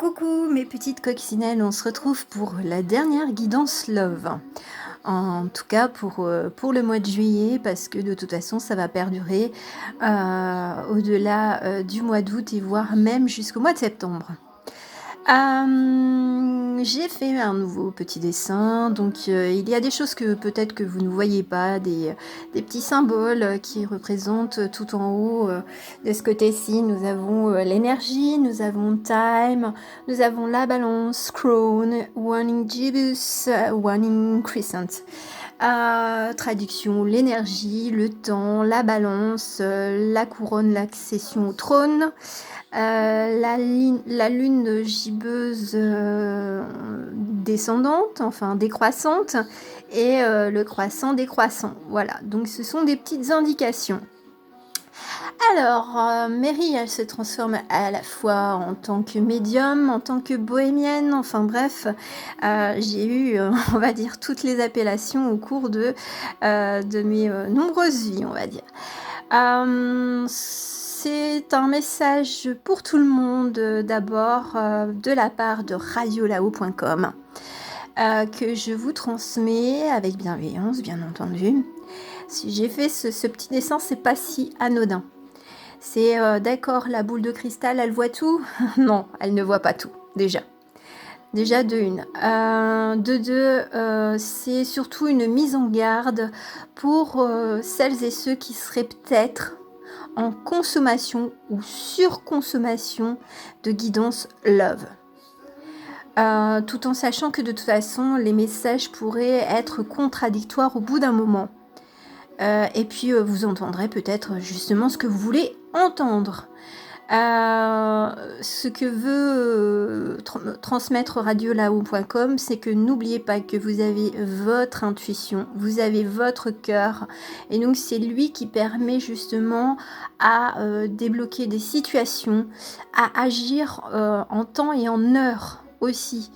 Coucou mes petites coccinelles, on se retrouve pour la dernière guidance Love. En tout cas pour le mois de juillet, parce que de toute façon ça va perdurer au-delà du mois d'août et voire même jusqu'au mois de septembre. J'ai fait un nouveau petit dessin, donc il y a des choses que peut-être que vous ne voyez pas, des petits symboles qui représentent tout en haut. De ce côté-ci, nous avons l'énergie, nous avons time, nous avons la balance, crown, one in gibbous, one in crescent. Traduction, l'énergie, le temps, la balance, la couronne, l'accession au trône. La lune gibbeuse descendante, enfin décroissante, et le croissant décroissant. Voilà, donc ce sont des petites indications. Alors, Mary, elle se transforme à la fois en tant que médium, en tant que bohémienne, enfin bref, j'ai eu, on va dire, toutes les appellations au cours de mes nombreuses vies, on va dire. C'est un message pour tout le monde d'abord de la part de radiolao.com que je vous transmets avec bienveillance, bien entendu. Si j'ai fait ce petit dessin, c'est pas si anodin. C'est d'accord, la boule de cristal, elle voit tout? Non, elle ne voit pas tout, déjà. Déjà de une. De deux, c'est surtout une mise en garde pour celles et ceux qui seraient peut-être en consommation ou surconsommation de guidance Love. Tout en sachant que de toute façon, les messages pourraient être contradictoires au bout d'un moment. Et puis, vous entendrez peut-être justement ce que vous voulez entendre. Ce que veut transmettre radiolao.com, c'est que n'oubliez pas que vous avez votre intuition, vous avez votre cœur, et donc c'est lui qui permet justement à débloquer des situations, à agir en temps et en heure aussi.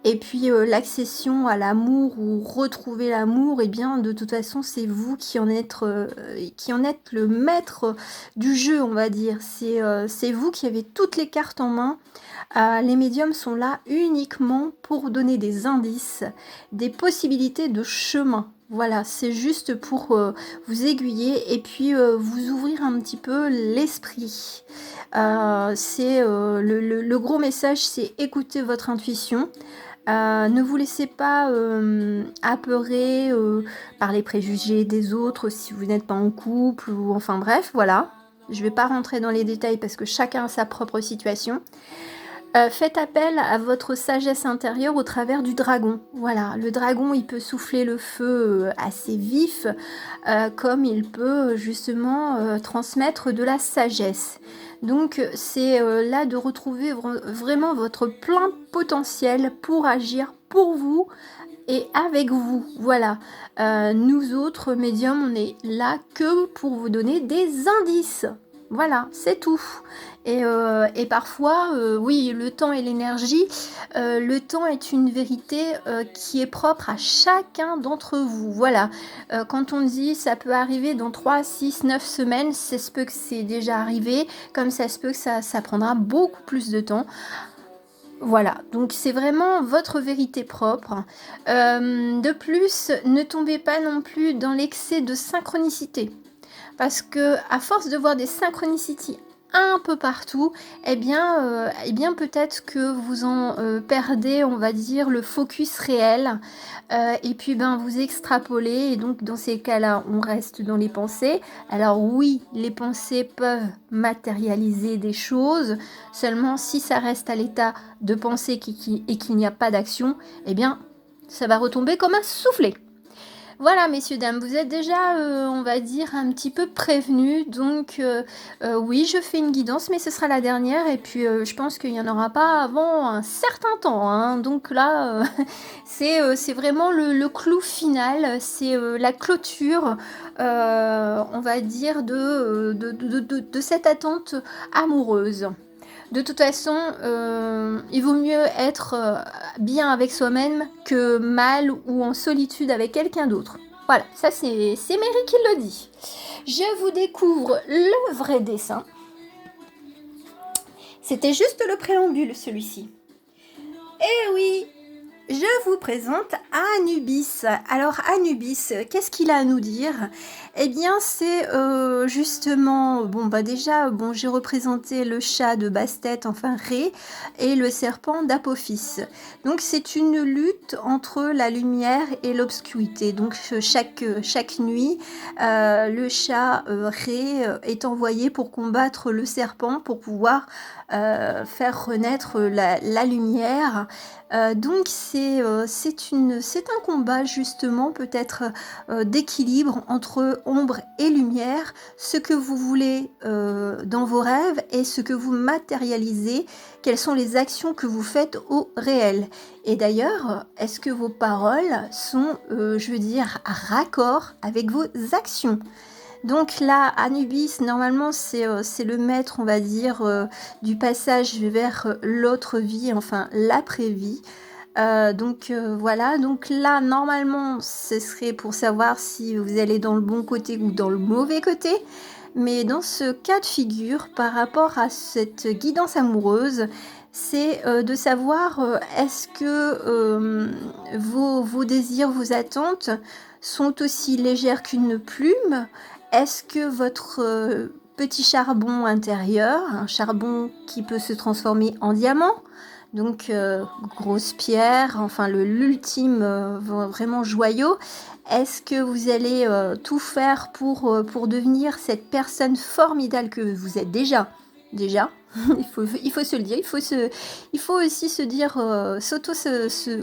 Et puis l'accession à l'amour ou retrouver l'amour, et bien de toute façon c'est vous qui en êtes le maître du jeu, on va dire. C'est vous qui avez toutes les cartes en main. Les médiums sont là uniquement pour donner des indices, des possibilités de chemin. Voilà, c'est juste pour vous aiguiller et puis vous ouvrir un petit peu l'esprit. Le gros message, c'est écouter votre intuition. Ne vous laissez pas apeurer par les préjugés des autres si vous n'êtes pas en couple ou enfin bref, voilà. Je ne vais pas rentrer dans les détails parce que chacun a sa propre situation. Faites appel à votre sagesse intérieure au travers du dragon. Voilà, le dragon, il peut souffler le feu assez vif, comme il peut justement transmettre de la sagesse. Donc c'est là de retrouver vraiment votre plein potentiel pour agir pour vous et avec vous. Voilà, nous autres médiums, on est là que pour vous donner des indices. Voilà, c'est tout. Et parfois, oui, le temps et l'énergie, le temps est une vérité qui est propre à chacun d'entre vous. Voilà, quand on dit ça peut arriver dans 3, 6, 9 semaines, c'est ce peut que c'est déjà arrivé, comme ça se peut que ça prendra beaucoup plus de temps. Voilà, donc c'est vraiment votre vérité propre. De plus, ne tombez pas non plus dans l'excès de synchronicité. Parce que à force de voir des synchronicités un peu partout, eh bien peut-être que vous en perdez, on va dire, le focus réel. Et puis vous extrapolez, et donc dans ces cas-là, on reste dans les pensées. Alors oui, les pensées peuvent matérialiser des choses, seulement si ça reste à l'état de pensée et qu'il n'y a pas d'action, eh bien ça va retomber comme un soufflet. Voilà, messieurs, dames, vous êtes déjà, on va dire, un petit peu prévenus. Donc, oui, je fais une guidance, mais ce sera la dernière. Et puis, je pense qu'il n'y en aura pas avant un certain temps. Hein. Donc là, c'est vraiment le clou final. C'est la clôture, on va dire, de cette attente amoureuse. De toute façon, il vaut mieux être bien avec soi-même que mal ou en solitude avec quelqu'un d'autre. Voilà, ça c'est Mary qui le dit. Je vous découvre le vrai dessin. C'était juste le préambule, celui-ci. Eh oui, je vous présente Anubis. Alors Anubis, qu'est-ce qu'il a à nous dire? Eh bien, c'est justement, bon bah déjà, bon, j'ai représenté le chat de Bastet, enfin Ré, et le serpent d'Apophis. Donc c'est une lutte entre la lumière et l'obscurité. Donc chaque nuit, le chat Ré est envoyé pour combattre le serpent, pour pouvoir faire renaître la lumière. Donc c'est un combat justement peut-être d'équilibre entre ombre et lumière, ce que vous voulez dans vos rêves et ce que vous matérialisez, quelles sont les actions que vous faites au réel. Et d'ailleurs, est-ce que vos paroles sont, je veux dire, raccord avec vos actions? Donc là, Anubis, normalement, c'est le maître, on va dire, du passage vers l'autre vie, enfin l'après-vie. Voilà, donc là, normalement, ce serait pour savoir si vous allez dans le bon côté ou dans le mauvais côté. Mais dans ce cas de figure, par rapport à cette guidance amoureuse, c'est de savoir est-ce que vos désirs, vos attentes sont aussi légères qu'une plume? Est-ce que votre petit charbon intérieur, un charbon qui peut se transformer en diamant, donc grosse pierre, enfin l'ultime vraiment joyau, est-ce que vous allez tout faire pour devenir cette personne formidable que vous êtes déjà? Déjà, il faut se le dire, il faut aussi se dire,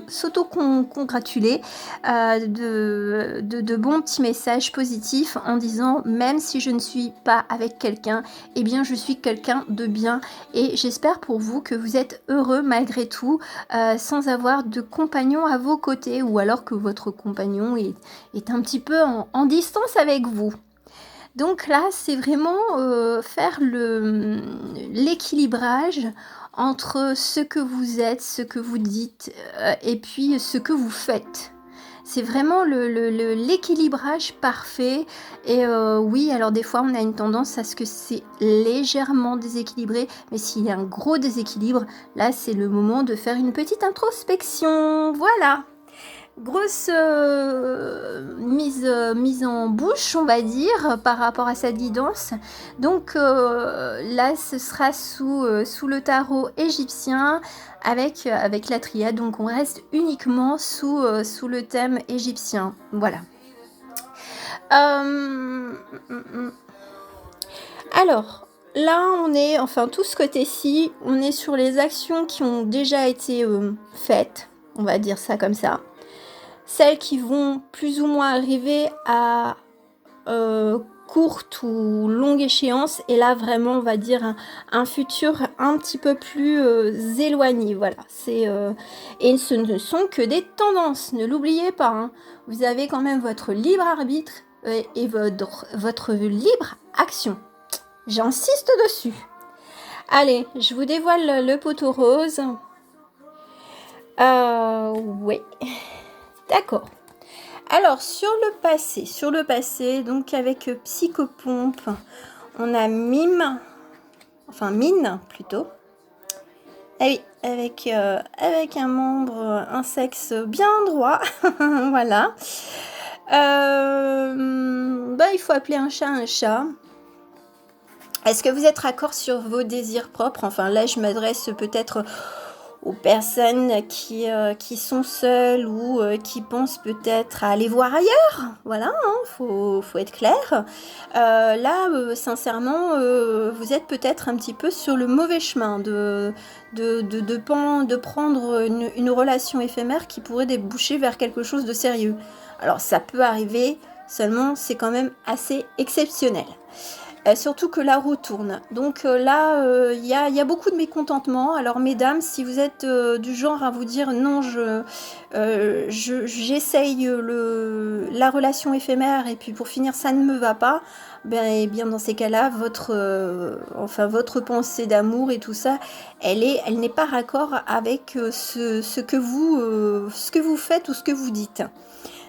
s'auto-congratuler de bons petits messages positifs en disant même si je ne suis pas avec quelqu'un, eh bien je suis quelqu'un de bien et j'espère pour vous que vous êtes heureux malgré tout sans avoir de compagnon à vos côtés ou alors que votre compagnon est un petit peu en distance avec vous. Donc là, c'est vraiment faire l'équilibrage entre ce que vous êtes, ce que vous dites et puis ce que vous faites. C'est vraiment l'équilibrage parfait. Et oui, alors des fois, on a une tendance à ce que c'est légèrement déséquilibré. Mais s'il y a un gros déséquilibre, là, c'est le moment de faire une petite introspection. Voilà. Grosse mise en bouche, on va dire, par rapport à cette guidance. Donc là, ce sera sous le tarot égyptien avec la triade. Donc on reste uniquement sous le thème égyptien. Voilà. Alors, là, on est, enfin tout ce côté-ci, on est sur les actions qui ont déjà été faites. On va dire ça comme ça. Celles qui vont plus ou moins arriver à courte ou longue échéance, et là vraiment on va dire un futur un petit peu plus éloigné, voilà. Et ce ne sont que des tendances, ne l'oubliez pas, hein. Vous avez quand même votre libre arbitre et votre libre action. J'insiste dessus. Allez, je vous dévoile le poteau rose. Oui. D'accord. Alors, sur le passé, donc avec Psychopompe, on a Mime, enfin Mine plutôt. Ah oui, avec un membre, un sexe bien droit, voilà. Il faut appeler un chat un chat. Est-ce que vous êtes raccord sur vos désirs propres? Enfin, là, je m'adresse peut-être aux personnes qui sont seules ou qui pensent peut-être à aller voir ailleurs. Voilà, hein, faut être clair. Là, sincèrement, vous êtes peut-être un petit peu sur le mauvais chemin de prendre une relation éphémère qui pourrait déboucher vers quelque chose de sérieux. Alors, ça peut arriver, seulement c'est quand même assez exceptionnel. Surtout que la roue tourne. Donc là, il y a beaucoup de mécontentement. Alors mesdames, si vous êtes du genre à vous dire non, j'essaye la relation éphémère et puis pour finir ça ne me va pas, et bien dans ces cas-là, votre pensée d'amour et tout ça, elle n'est pas raccord avec ce que vous faites ou ce que vous dites.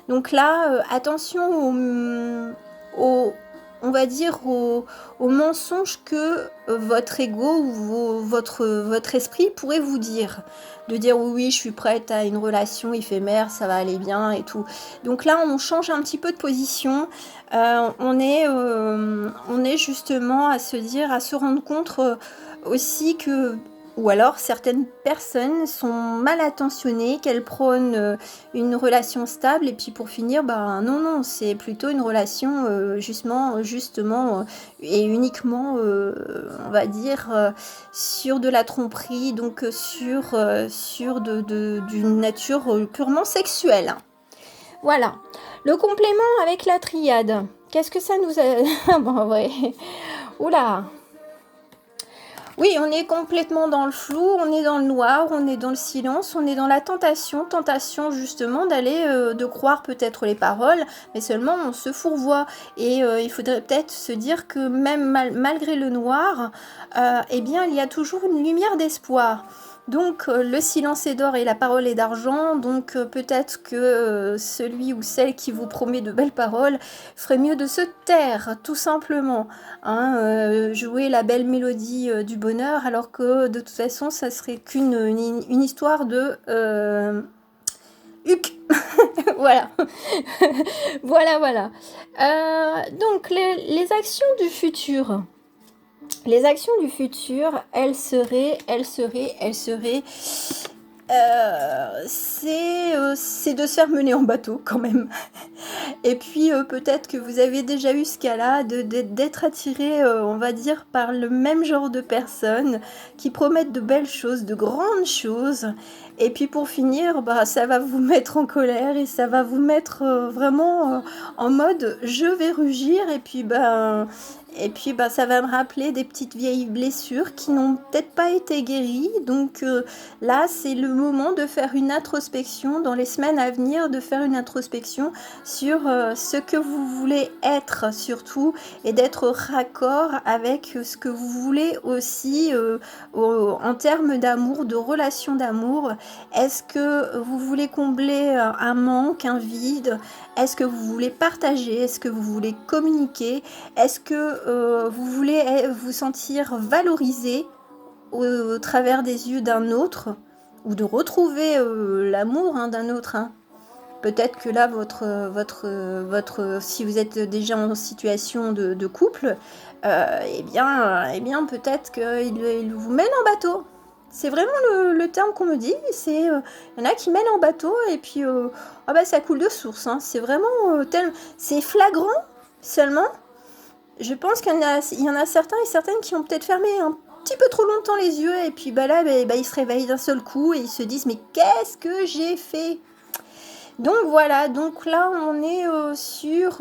Donc là, attention on va dire, au mensonge que votre ego ou votre esprit pourrait vous dire. De dire oui, oui, je suis prête à une relation éphémère, ça va aller bien et tout. Donc là, on change un petit peu de position. On est justement à se dire, à se rendre compte aussi que, ou alors certaines personnes sont mal intentionnées, qu'elles prônent une relation stable et puis pour finir, bah non, non, c'est plutôt une relation justement et uniquement, on va dire, sur de la tromperie, donc sur d'une nature purement sexuelle. Voilà. Le complément avec la triade. Qu'est-ce que ça nous a... bon, ouais. Oula. Oui, on est complètement dans le flou, on est dans le noir, on est dans le silence, on est dans la tentation justement d'aller, de croire peut-être les paroles, mais seulement on se fourvoie. Et il faudrait peut-être se dire que même malgré le noir, eh bien il y a toujours une lumière d'espoir. Donc le silence est d'or et la parole est d'argent, donc peut-être que celui ou celle qui vous promet de belles paroles ferait mieux de se taire, tout simplement. Hein, jouer la belle mélodie du bonheur, alors que de toute façon ça serait qu'une histoire de huc. Voilà. Voilà. Donc les actions du futur. Les actions du futur, elles seraient, c'est de se faire mener en bateau quand même. Et puis peut-être que vous avez déjà eu ce cas-là, d'être attiré, on va dire, par le même genre de personnes qui promettent de belles choses, de grandes choses. Et puis pour finir, bah, ça va vous mettre en colère et ça va vous mettre vraiment en mode je vais rugir et puis bah, ça va me rappeler des petites vieilles blessures qui n'ont peut-être pas été guéries. Donc là, c'est le moment de faire une introspection, dans les semaines à venir, de faire une introspection sur ce que vous voulez être surtout et d'être raccord avec ce que vous voulez aussi en termes d'amour, de relation d'amour. Est-ce que vous voulez combler un manque, un vide? Est-ce que vous voulez partager? Est-ce que vous voulez communiquer? Est-ce que vous voulez vous sentir valorisé au travers des yeux d'un autre? Ou de retrouver l'amour d'un autre, hein. Peut-être que là, si vous êtes déjà en situation de couple, eh bien peut-être qu'il vous mène en bateau. C'est vraiment le terme qu'on me dit. C'est, y en a qui mènent en bateau et puis ça coule de source. Hein. C'est vraiment c'est flagrant seulement. Je pense qu'il y en a certains et certaines qui ont peut-être fermé un petit peu trop longtemps les yeux et puis là, ils se réveillent d'un seul coup et ils se disent mais qu'est-ce que j'ai fait? Donc voilà, donc là on est sur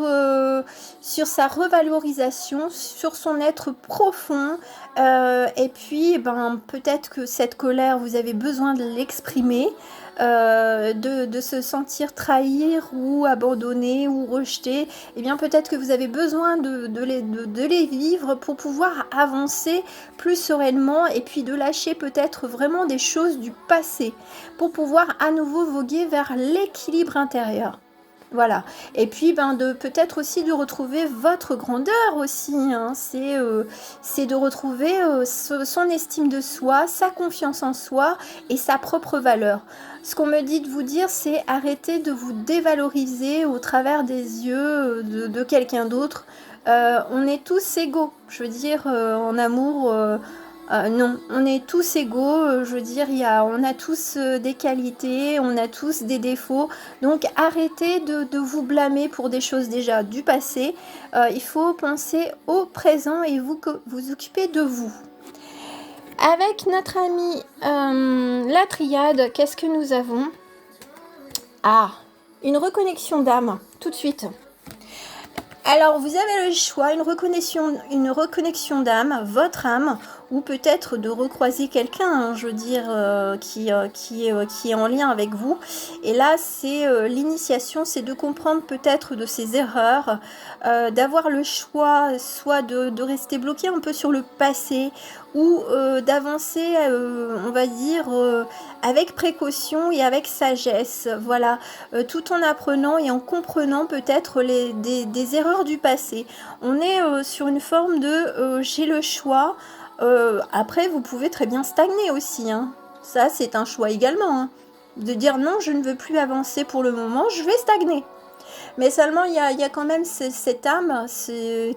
sa revalorisation, sur son être profond. Et puis peut-être que cette colère, vous avez besoin de l'exprimer, de se sentir trahir ou abandonné ou rejeté. Et bien peut-être que vous avez besoin de les vivre pour pouvoir avancer plus sereinement et puis de lâcher peut-être vraiment des choses du passé pour pouvoir à nouveau voguer vers l'équilibre intérieur. Voilà. Et puis peut-être aussi de retrouver votre grandeur aussi. Hein. C'est de retrouver son estime de soi, sa confiance en soi et sa propre valeur. Ce qu'on me dit de vous dire, c'est arrêter de vous dévaloriser au travers des yeux de quelqu'un d'autre. On est tous égaux. Je veux dire, en amour... non, on est tous égaux, je veux dire, on a tous des qualités, on a tous des défauts, donc arrêtez de vous blâmer pour des choses déjà du passé, il faut penser au présent et vous occuper de vous. Avec notre amie la triade, qu'est-ce que nous avons? Ah, une reconnexion d'âme, tout de suite. Alors, vous avez le choix, une reconnexion d'âme, votre âme, ou peut-être de recroiser quelqu'un, hein, je veux dire, qui est en lien avec vous. Et là, c'est l'initiation, c'est de comprendre peut-être de ses erreurs, d'avoir le choix, soit de rester bloqué un peu sur le passé, ou d'avancer, on va dire, avec précaution et avec sagesse, voilà, tout en apprenant et en comprenant peut-être des erreurs du passé. On est sur une forme de j'ai le choix. Après, vous pouvez très bien stagner aussi, hein. Ça, c'est un choix également, hein. De dire non, je ne veux plus avancer pour le moment, je vais stagner. Mais seulement, il y a quand même cette âme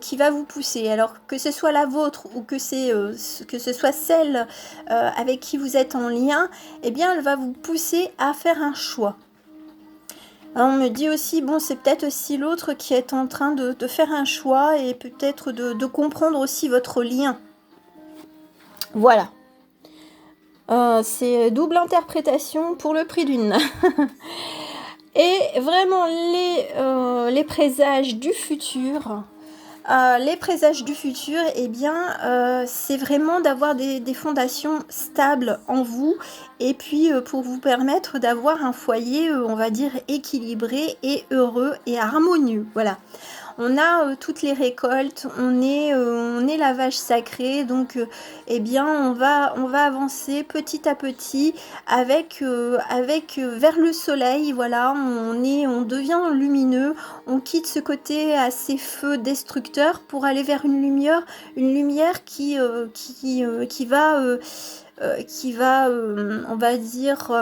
qui va vous pousser. Alors, que ce soit la vôtre ou que ce soit celle avec qui vous êtes en lien, eh bien, elle va vous pousser à faire un choix. Alors, on me dit aussi, bon, c'est peut-être aussi l'autre qui est en train de faire un choix et peut-être de comprendre aussi votre lien. Voilà. C'est double interprétation pour le prix d'une. Et vraiment, les présages du futur, eh bien, c'est vraiment d'avoir des fondations stables en vous et puis pour vous permettre d'avoir un foyer, on va dire, équilibré et heureux et harmonieux. Voilà. On a toutes les récoltes, on est la vache sacrée, donc eh bien on va avancer petit à petit avec vers le soleil, voilà, on devient lumineux, on quitte ce côté assez feu destructeur pour aller vers une lumière qui va, on va dire,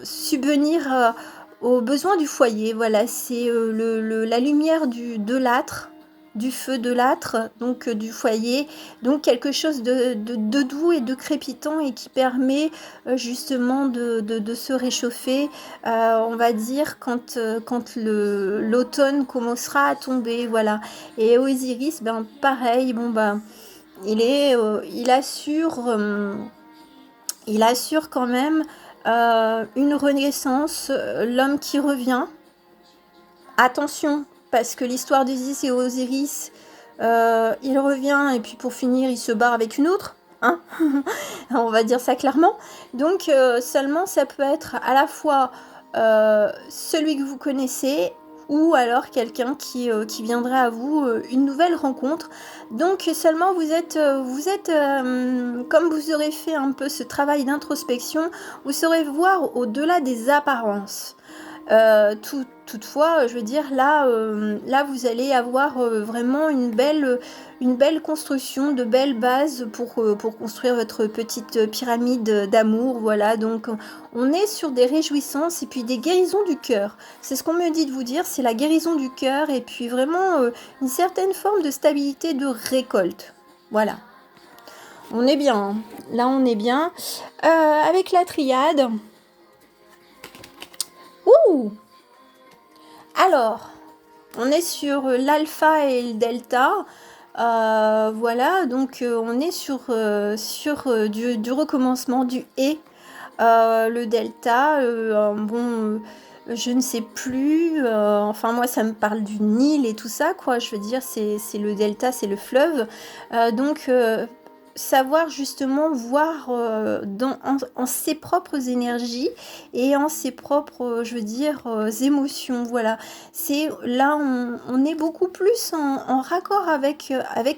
subvenir aux besoins du foyer. Voilà, c'est la lumière de l'âtre, du feu de l'âtre, donc du foyer, donc quelque chose de doux et de crépitant et qui permet justement de se réchauffer, on va dire, quand l'automne commencera à tomber, voilà. Et Osiris, ben pareil, bon ben il assure quand même une renaissance, l'homme qui revient. Attention, parce que l'histoire d'Isis et Osiris, il revient et puis pour finir, il se barre avec une autre. Hein. On va dire ça clairement. Donc seulement, ça peut être à la fois celui que vous connaissez ou alors quelqu'un qui viendrait à vous, une nouvelle rencontre. Donc seulement vous êtes comme vous aurez fait un peu ce travail d'introspection, vous saurez voir au-delà des apparences. Toutefois, je veux dire, là vous allez avoir vraiment une belle construction, de belles bases pour construire votre petite pyramide d'amour. Voilà, donc on est sur des réjouissances et puis des guérisons du cœur. C'est ce qu'on me dit de vous dire, c'est la guérison du cœur et puis vraiment une certaine forme de stabilité de récolte. Voilà. On est bien, hein. Là on est bien. Avec la triade. Ouh! Alors, on est sur l'alpha et le delta. Voilà, donc on est sur du recommencement, du et. Le delta, bon, je ne sais plus. Enfin, moi, ça me parle du Nil et tout ça, quoi. Je veux dire, c'est le delta, c'est le fleuve. Donc, savoir justement voir en ses propres énergies et en ses propres, je veux dire, émotions. Voilà, c'est là on est beaucoup plus en raccord avec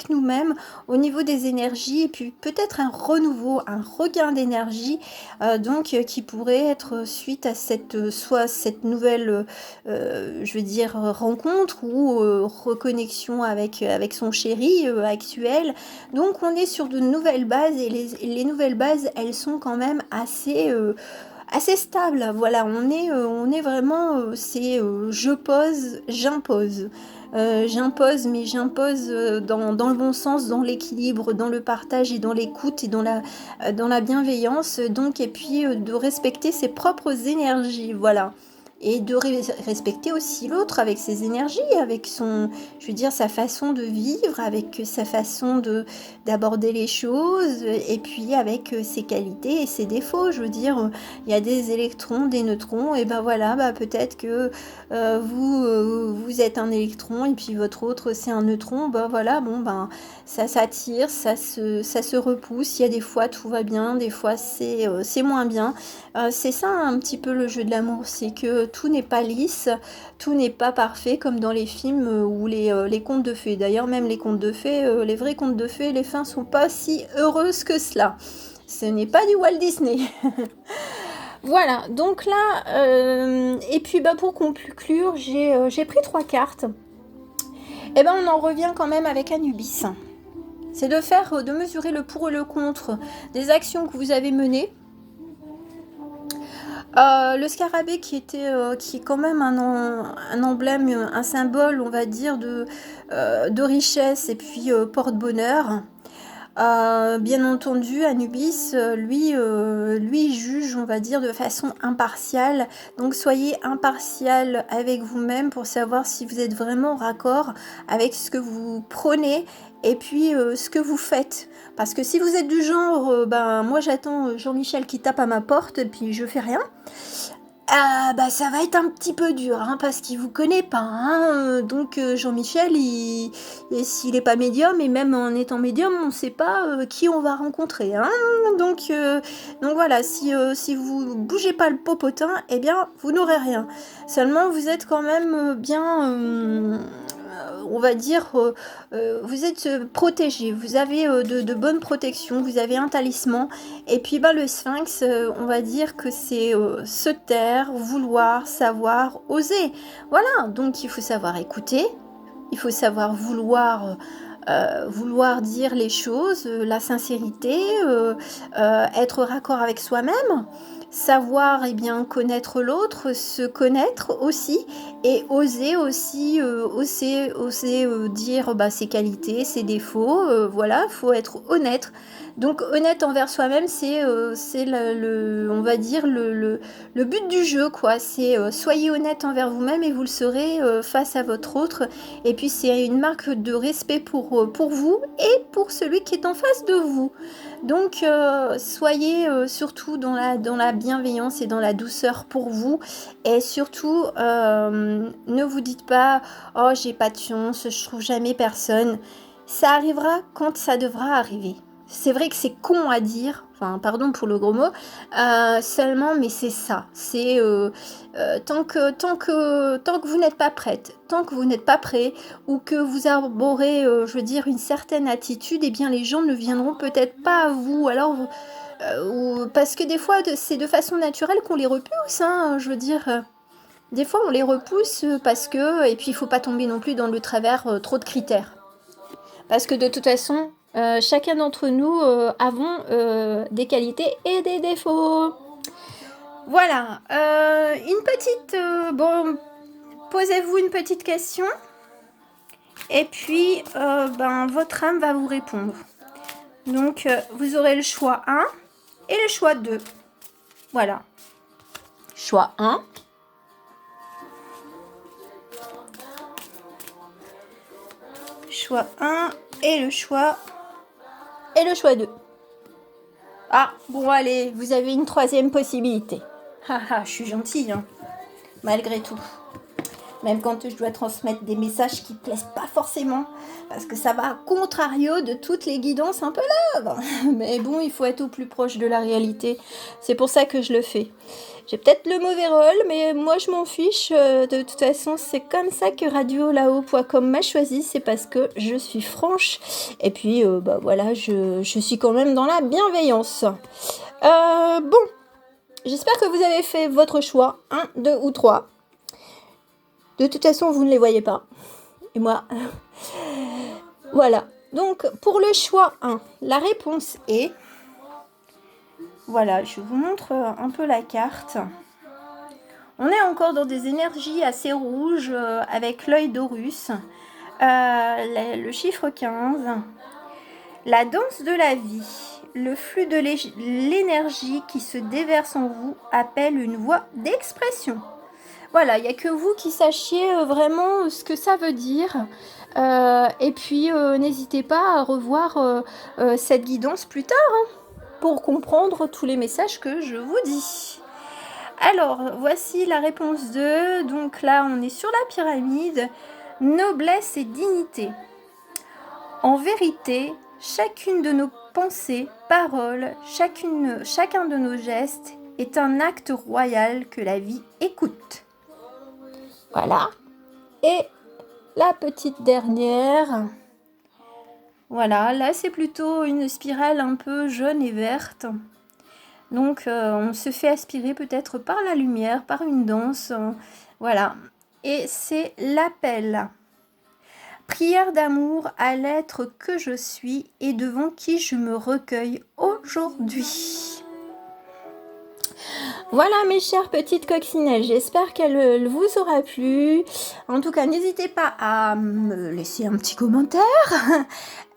nous-mêmes au niveau des énergies et puis peut-être un renouveau, un regain d'énergie, donc qui pourrait être suite à soit cette nouvelle, je veux dire, rencontre ou reconnexion avec son chéri actuel. Donc on est sur de nouvelles bases et les nouvelles bases, elles sont quand même assez stables. Voilà, on est vraiment, c'est je pose, j'impose. J'impose, mais j'impose dans le bon sens, dans l'équilibre, dans le partage et dans l'écoute et dans la bienveillance. Donc, et puis de respecter ses propres énergies. Voilà. Et de respecter aussi l'autre avec ses énergies, avec je veux dire, sa façon de vivre, avec sa façon d'aborder les choses, et puis avec ses qualités et ses défauts. Je veux dire, il y a des électrons, des neutrons, et ben voilà, bah peut-être que vous êtes un électron, et puis votre autre c'est un neutron. Ben voilà, bon ben ça s'attire, ça se repousse. Il y a des fois tout va bien, des fois c'est moins bien. C'est ça un petit peu le jeu de l'amour, c'est que tout n'est pas lisse, tout n'est pas parfait comme dans les films ou les contes de fées. D'ailleurs même les contes de fées, les vrais contes de fées, les fins sont pas si heureuses que cela. Ce n'est pas du Walt Disney. Voilà, donc là, et puis pour conclure, j'ai pris 3 cartes. Et on en revient quand même avec Anubis. C'est de mesurer le pour et le contre des actions que vous avez menées. Le scarabée qui est quand même un emblème, un symbole, on va dire, de richesse et puis porte-bonheur. Bien entendu, Anubis, lui juge, on va dire, de façon impartiale. Donc soyez impartial avec vous-même pour savoir si vous êtes vraiment raccord avec ce que vous prenez et puis ce que vous faites. Parce que si vous êtes du genre, moi j'attends Jean-Michel qui tape à ma porte et puis je fais rien. Ça va être un petit peu dur, hein, parce qu'il vous connaît pas. Hein, donc Jean-Michel, s'il n'est pas médium, et même en étant médium, on ne sait pas qui on va rencontrer. Hein, donc voilà, si vous bougez pas le popotin, eh bien, vous n'aurez rien. Seulement, vous êtes quand même bien... on va dire, vous êtes protégé, vous avez de bonnes protections, vous avez un talisman, et puis le sphinx, on va dire que c'est se taire, vouloir, savoir, oser. Voilà, donc il faut savoir écouter, il faut savoir vouloir dire les choses, la sincérité, être raccord avec soi-même, savoir connaître l'autre, se connaître aussi, et oser aussi, oser dire ses qualités, ses défauts, voilà, faut être honnête. Donc honnête envers soi-même, c'est on va dire le but du jeu, quoi. C'est soyez honnête envers vous-même et vous le serez face à votre autre. Et puis c'est une marque de respect pour vous et pour celui qui est en face de vous. Donc soyez surtout dans la bienveillance et dans la douceur pour vous. Et surtout, ne vous dites pas « Oh, j'ai pas de chance, je trouve jamais personne ». Ça arrivera quand ça devra arriver. C'est vrai que c'est con à dire, enfin pardon pour le gros mot, seulement, mais c'est ça. C'est tant que vous n'êtes pas prête, tant que vous n'êtes pas prêt, ou que vous arborez, je veux dire, une certaine attitude, eh bien les gens ne viendront peut-être pas à vous. Alors, parce que des fois, c'est de façon naturelle qu'on les repousse, hein, je veux dire. Des fois, on les repousse parce que, et puis il faut pas tomber non plus dans le travers trop de critères. Parce que de toute façon, chacun d'entre nous avons des qualités et des défauts. Voilà, une petite... posez-vous une petite question. Et puis, votre âme va vous répondre. Donc, vous aurez le choix 1 et le choix 2. Voilà. Choix 1. Choix 1 et le choix 2. Ah, bon allez, vous avez une 3e possibilité. Haha, je suis gentille, hein, malgré tout. Même quand je dois transmettre des messages qui ne plaisent pas forcément, parce que ça va à contrario de toutes les guidances un peu là. Mais bon, il faut être au plus proche de la réalité. C'est pour ça que je le fais. J'ai peut-être le mauvais rôle, mais moi je m'en fiche. De toute façon, c'est comme ça que radiolao.com m'a choisi. C'est parce que je suis franche. Et puis, voilà, je suis quand même dans la bienveillance. Bon, j'espère que vous avez fait votre choix. 1, 2 ou 3. De toute façon, vous ne les voyez pas. Et moi, voilà. Donc, pour le choix 1, la réponse est... Voilà, je vous montre un peu la carte. On est encore dans des énergies assez rouges avec l'œil d'Horus. Le chiffre 15. La danse de la vie. Le flux de l'énergie qui se déverse en vous appelle une voie d'expression. Voilà, il n'y a que vous qui sachiez vraiment ce que ça veut dire. Et puis, n'hésitez pas à revoir cette guidance plus tard, hein, pour comprendre tous les messages que je vous dis. Alors, voici la réponse 2. Donc là, on est sur la pyramide. Noblesse et dignité. En vérité, chacune de nos pensées, paroles, chacun de nos gestes est un acte royal que la vie écoute. Voilà. Et la petite dernière. Voilà, là c'est plutôt une spirale un peu jaune et verte. Donc on se fait aspirer peut-être par la lumière, par une danse. Voilà. Et c'est l'appel. Prière d'amour à l'être que je suis et devant qui je me recueille aujourd'hui. Voilà mes chères petites coccinelles, j'espère qu'elle vous aura plu. En tout cas, n'hésitez pas à me laisser un petit commentaire.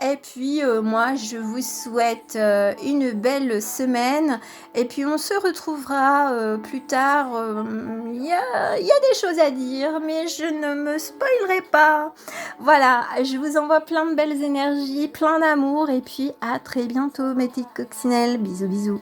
Et puis moi, je vous souhaite une belle semaine. Et puis on se retrouvera plus tard. Il y a des choses à dire, mais je ne me spoilerai pas. Voilà, je vous envoie plein de belles énergies, plein d'amour. Et puis à très bientôt mes petites coccinelles. Bisous, bisous.